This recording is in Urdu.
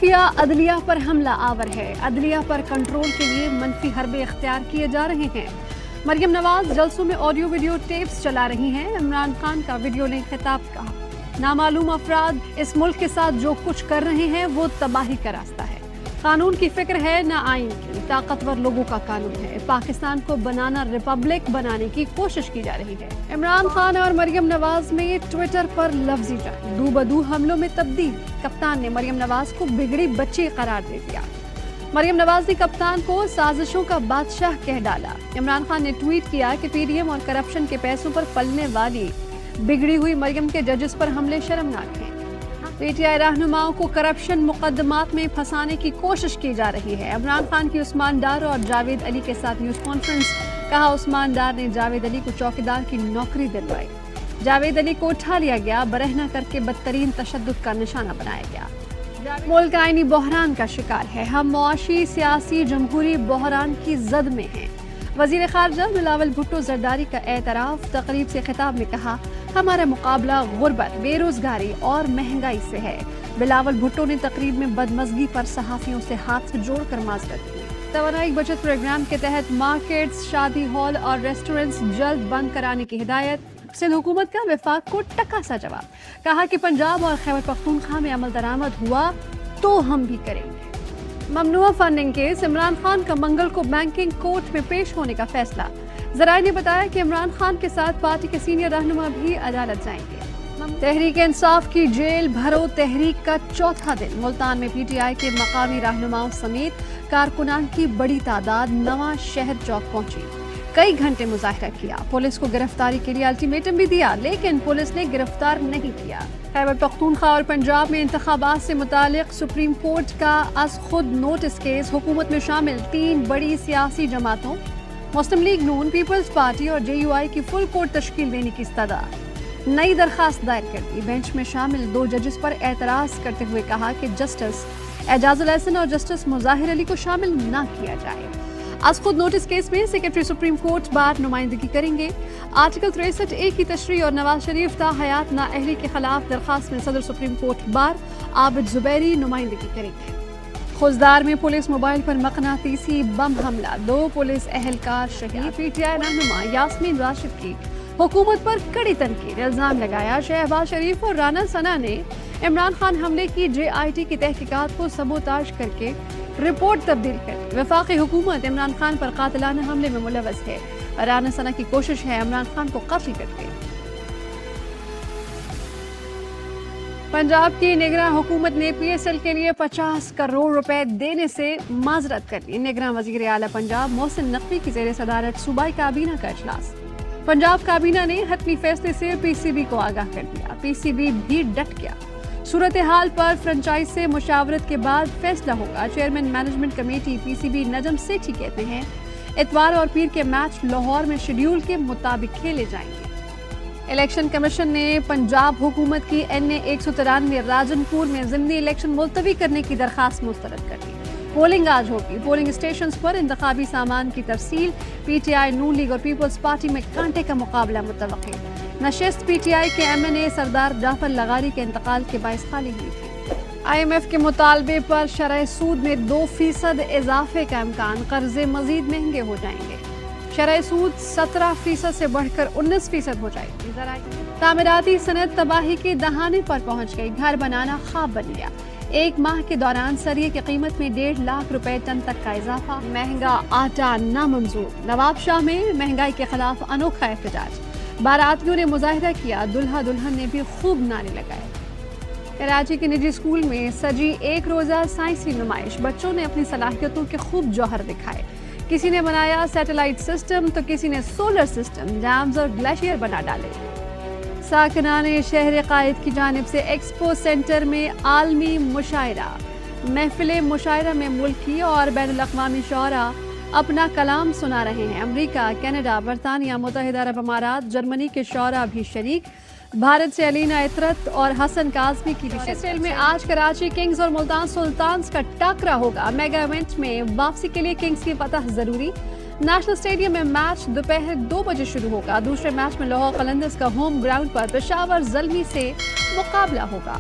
خفیہ عدلیہ پر حملہ آور ہے. عدلیہ پر کنٹرول کے لیے منفی حربے اختیار کیے جا رہے ہیں. مریم نواز جلسوں میں آڈیو ویڈیو ٹیپس چلا رہی ہیں. عمران خان کا ویڈیو لنک خطاب کہا. نامعلوم افراد اس ملک کے ساتھ جو کچھ کر رہے ہیں وہ تباہی کا راستہ ہے. قانون کی فکر ہے نہ آئین کی. طاقتور لوگوں کا قانون ہے. پاکستان کو بنانا ریپبلک بنانے کی کوشش کی جا رہی ہے. عمران خان اور مریم نواز میں ٹویٹر پر لفظی جنگ. دو بدو حملوں میں تبدیل. کپتان نے مریم نواز کو بگڑی بچی قرار دے دیا. مریم نواز نے کپتان کو سازشوں کا بادشاہ کہہ ڈالا. عمران خان نے ٹویٹ کیا کہ پی ڈی ایم اور کرپشن کے پیسوں پر پلنے والی بگڑی ہوئی مریم کے ججز پر حملے شرمناک ہیں. پی ٹی آئی رہنماؤں کو کرپشن مقدمات میں پھنسانے کی کوشش کی جا رہی ہے. عمران خان کی عثمان ڈار اور جاوید علی کے ساتھ نیوز کانفرنس. کہا عثمان ڈار نے جاوید علی کو چوکیدار کی نوکری دلوائی. جاوید علی کو اٹھا لیا گیا. برہنہ کر کے بدترین تشدد کا نشانہ بنایا گیا. ملک آئینی بحران کا شکار ہے. ہم معاشی سیاسی جمہوری بحران کی زد میں ہیں. وزیر خارجہ بلاول بھٹو زرداری کا اعتراف. تقریب سے خطاب میں کہا ہمارا مقابلہ غربت، بے روزگاری اور مہنگائی سے ہے. بلاول بھٹو نے تقریب میں بدمزگی پر صحافیوں سے ہاتھ جوڑ کر معذرت کی. توانائی بچت پروگرام کے تحت مارکیٹس، شادی ہال اور ریسٹورنٹس جلد بند کرانے کی ہدایت. سندھ حکومت کا وفاق کو ٹکا سا جواب. کہا کہ پنجاب اور خیبر پختونخوا میں عمل درآمد ہوا تو ہم بھی کریں گے. ممنوع فنڈنگ کیس. عمران خان کا منگل کو بینکنگ کورٹ میں پیش ہونے کا فیصلہ. ذرائع نے بتایا کہ عمران خان کے ساتھ پارٹی کے سینئر رہنما بھی عدالت جائیں گے. تحریک انصاف کی جیل بھرو تحریک کا چوتھا دن. ملتان میں پی ٹی آئی کے مقامی رہنماؤں سمیت کارکنان کی بڑی تعداد نواں شہر چوک پہنچی. کئی گھنٹے مظاہرہ کیا. پولیس کو گرفتاری کے لیے الٹیمیٹم بھی دیا لیکن پولیس نے گرفتار نہیں کیا. خیبر پختونخوا اور پنجاب میں انتخابات سے متعلق سپریم کورٹ کا از خود نوٹس کیس. حکومت میں شامل 3 بڑی سیاسی جماعتوں مسلم لیگ نون، پیپلز پارٹی اور جے یو آئی کی فل کورٹ تشکیل دینے کی استدعا. نئی درخواست دائر کر دی. بینچ میں شامل 2 ججز پر اعتراض کرتے ہوئے کہا کہ جسٹس اعجاز الاحسن اور جسٹس مظاہر علی کو شامل نہ کیا جائے. از خود نوٹس کیس میں سیکرٹری سپریم کورٹ بار نمائندگی کریں گے. آرٹیکل 63A کی تشریح اور نواز شریف تا حیات نااہلی کے خلاف درخواست میں صدر سپریم کورٹ بار عابد زبیری نمائندگی کریں گے. خوزدار میں پولیس موبائل پر مقناطیسی بم حملہ. 2 پولیس اہلکار شہید. پی ٹی آئی رہنما یاسمین راشد کی حکومت پر کڑی تنقید. الزام لگایا شہباز شریف اور رانا ثنا نے عمران خان حملے کی جے آئی ٹی کی تحقیقات کو سبوتاژ کر کے رپورٹ تبدیل کر دی. وفاقی حکومت عمران خان پر قاتلانہ حملے میں ملوث ہے. رانا ثنا کی کوشش ہے عمران خان کو قتل کر کے. پنجاب کی نگراں حکومت نے پی ایس ایل کے لیے 50 کروڑ روپے دینے سے معذرت کر لی. نگراں وزیر اعلیٰ پنجاب محسن نقوی کی زیر صدارت صوبائی کابینہ کا اجلاس. پنجاب کابینہ نے حتمی فیصلے سے پی سی بی کو آگاہ کر دیا. پی سی بی بھی ڈٹ گیا. صورتحال پر فرنچائز سے مشاورت کے بعد فیصلہ ہوگا. Chairman management committee P C B Najam Sethi کہتے ہیں اتوار اور پیر کے میچ لاہور میں شیڈول کے مطابق کھیلے جائیں گے. الیکشن کمیشن نے پنجاب حکومت کی NA 193 راجن پور میں ضمنی الیکشن ملتوی کرنے کی درخواست مسترد کر دی. پولنگ آج ہوگی. پولنگ اسٹیشنز پر انتخابی سامان کی ترسیل. پی ٹی آئی، نون لیگ اور پیپلز پارٹی میں کانٹے کا مقابلہ متوقع. نشست پی ٹی آئی کے MNA سردار جعفر لغاری کے انتقال کے باعث خالی ہوئی تھی. IMF کے مطالبے پر شرح سود میں 2% اضافے کا امکان. قرضے مزید مہنگے ہو جائیں گے. شرح سود 17% سے بڑھ کر 19% ہو جائے گی. تعمیراتی صنعت تباہی کے دہانے پر پہنچ گئی. گھر بنانا خواب بن گیا. 1 ماہ کے دوران سریے کی قیمت میں 1.5 لاکھ روپے ٹن تک کا اضافہ. مہنگا آٹا نامنظور. نواب شاہ میں مہنگائی کے خلاف انوکھا احتجاج. باراتیوں نے مظاہرہ کیا. دلہا دلہن نے بھی خوب نعرے لگائے. کراچی کے نجی اسکول میں سجی 1 روزہ سائنسی نمائش. بچوں نے اپنی صلاحیتوں کے خوب جوہر دکھائے. کسی نے بنایا سیٹلائٹ سسٹم تو کسی نے سولر سسٹم. ڈیمز اور گلیشیئر بنا ڈالے. ساکنان شہر قائد کی جانب سے ایکسپو سینٹر میں عالمی مشاعرہ. محفل مشاعرہ میں ملکی اور بین الاقوامی شعراء اپنا کلام سنا رہے ہیں. امریکہ، کینیڈا، برطانیہ، متحدہ عرب امارات، جرمنی کے شعراء بھی شریک. بھارت سے علینا عطرت اور حسن کاظمی کی بھی شرکت. میں آج کراچی کنگز اور ملتان سلطانز کا ٹاکرا ہوگا. میگا ایونٹ میں واپسی کے لیے کنگز کی فتح ضروری. نیشنل اسٹیڈیم میں میچ دوپہر 2 بجے شروع ہوگا. دوسرے میچ میں لاہور قلندرز کا ہوم گراؤنڈ پر پشاور زلمی سے مقابلہ ہوگا.